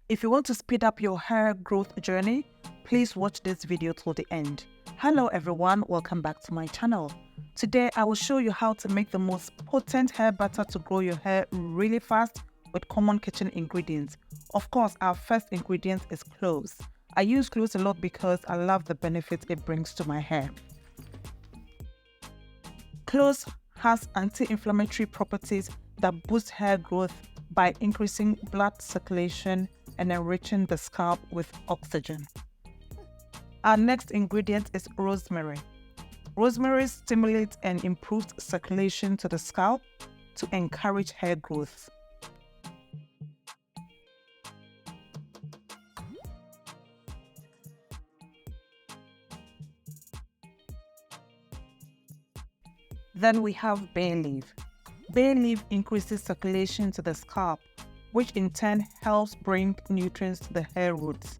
If you want to speed up your hair growth journey, please watch this video till the end. Hello everyone, welcome back to my channel. Today I will show you how to make the most potent hair butter to grow your hair really fast with common kitchen ingredients. Of course, our first ingredient is cloves. I use cloves a lot because I love the benefits it brings to my hair. Cloves has anti-inflammatory properties that boost hair growth by increasing blood circulation and enriching the scalp with oxygen. Our next ingredient is rosemary. Rosemary stimulates and improves circulation to the scalp to encourage hair growth. Then we have bay leaf. Bay leaf increases circulation to the scalp, which in turn helps bring nutrients to the hair roots.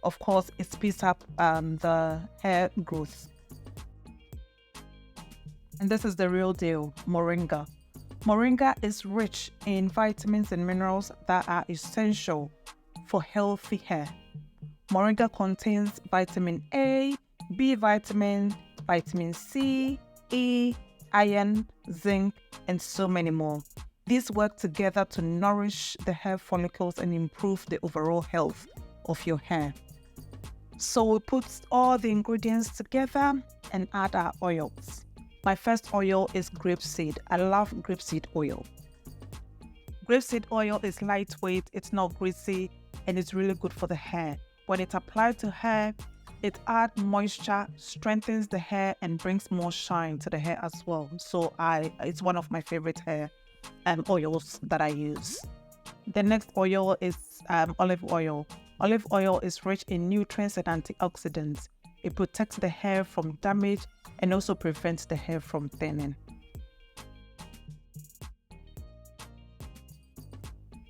Of course, it speeds up the hair growth. And this is the real deal, moringa. Moringa is rich in vitamins and minerals that are essential for healthy hair. Moringa contains vitamin A, B vitamin, vitamin C, E, iron, zinc, and so many more. These work together to nourish the hair follicles and improve the overall health of your hair. So we put all the ingredients together and add our oils. My first oil is grapeseed. I love grapeseed oil. Grapeseed oil is lightweight, it's not greasy, and it's really good for the hair. When it's applied to hair, it adds moisture, strengthens the hair, and brings more shine to the hair as well. So it's one of my favorite hair oils that I use. The next oil is olive oil. Olive oil is rich in nutrients and antioxidants. It protects the hair from damage and also prevents the hair from thinning.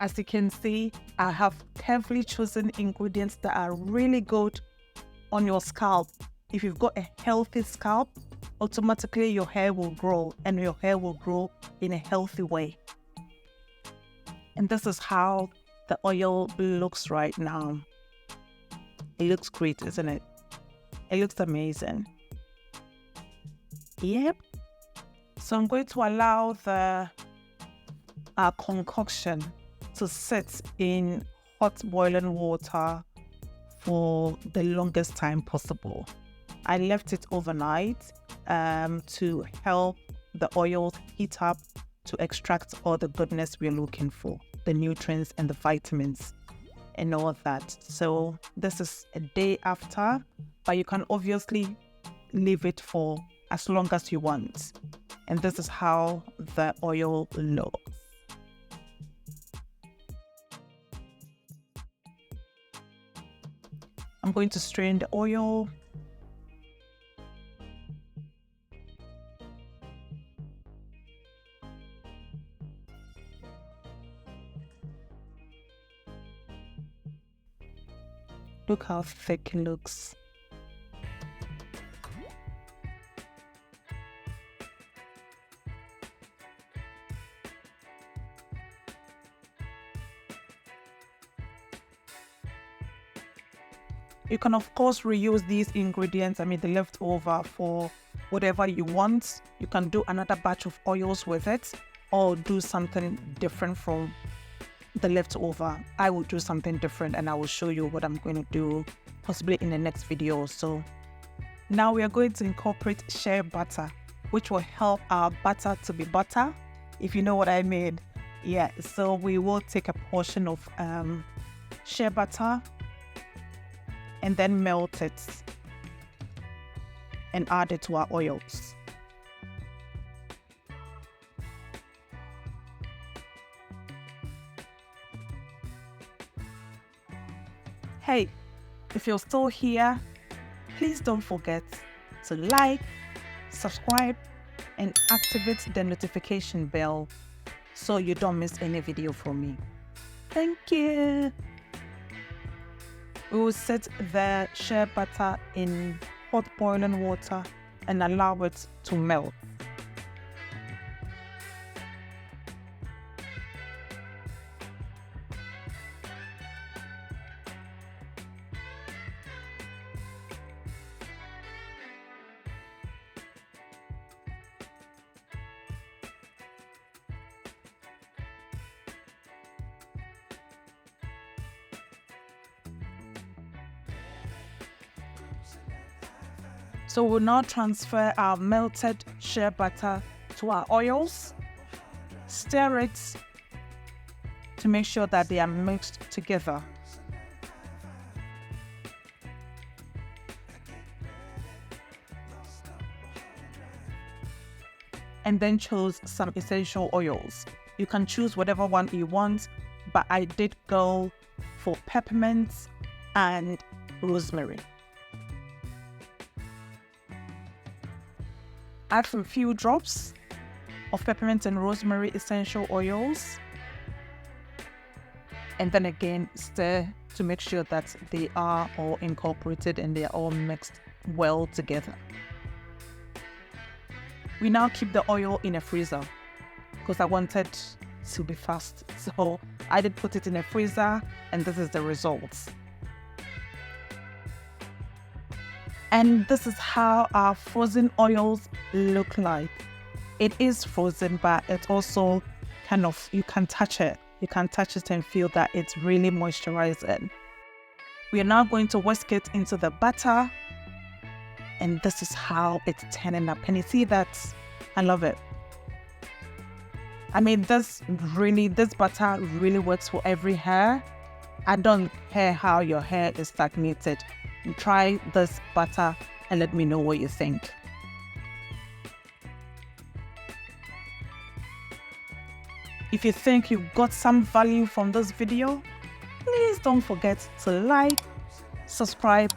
As you can see, I have carefully chosen ingredients that are really good on your scalp. If you've got a healthy scalp, automatically your hair will grow, and your hair will grow in a healthy way. And this is how the oil looks right now. It looks great, isn't it? It looks amazing. Yep. So I'm going to allow our concoction to sit in hot boiling water for the longest time possible. I left it overnight to help the oil heat up to extract all the goodness we're looking for, the nutrients and the vitamins and all of that. So this is a day after, but you can obviously leave it for as long as you want. And this is how the oil looks. I'm going to strain the oil. Look how thick it looks. You can of course reuse these ingredients, the leftover, for whatever you want. You can do another batch of oils with it or do something different from the leftover. I will do something different and I will show you what I'm going to do possibly in the next video or so. Now we are going to incorporate shea butter, which will help our butter to be butter, if you know what I mean. Yeah, so we will take a portion of shea butter and then melt it and add it to our oils. Hey, if you're still here, please don't forget to like, subscribe, and activate the notification bell so you don't miss any video from me. Thank you. We will set the shea butter in hot boiling water and allow it to melt. So we'll now transfer our melted shea butter to our oils. Stir it to make sure that they are mixed together. And then choose some essential oils. You can choose whatever one you want, but I did go for peppermint and rosemary. Add some few drops of peppermint and rosemary essential oils. And then again, stir to make sure that they are all incorporated and they are all mixed well together. We now keep the oil in a freezer because I wanted to be fast. So I did put it in a freezer and this is the results. And this is how our frozen oils look like. It is frozen, but it's also kind of, you can touch it. You can touch it and feel that it's really moisturizing. We are now going to whisk it into the butter. And this is how it's turning up. Can you see that? I love it. I mean, this butter really works for every hair. I don't care how your hair is stagnated. Try this butter and let me know what you think. If you think you got some value from this video, please don't forget to like, subscribe,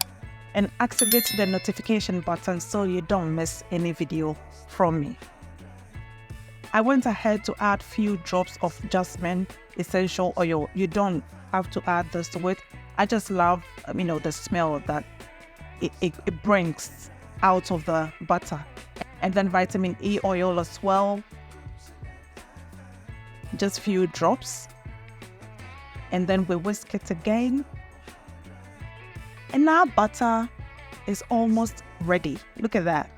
and activate the notification button so you don't miss any video from me. I went ahead to add few drops of jasmine essential oil. You don't have to add this to it. I just love, the smell that it brings out of the butter. And then vitamin E oil as well. Just few drops. And then we whisk it again. And now butter is almost ready. Look at that.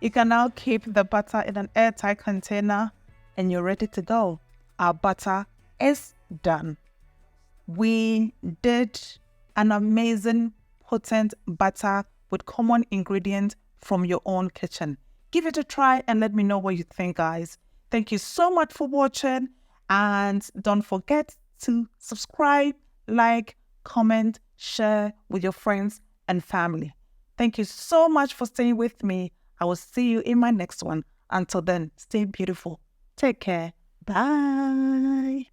You can now keep the butter in an airtight container and you're ready to go. Our butter is done. We did an amazing, potent butter with common ingredients from your own kitchen. Give it a try and let me know what you think, guys. Thank you so much for watching. And don't forget to subscribe, like, comment, share with your friends and family. Thank you so much for staying with me. I will see you in my next one. Until then, stay beautiful. Take care. Bye.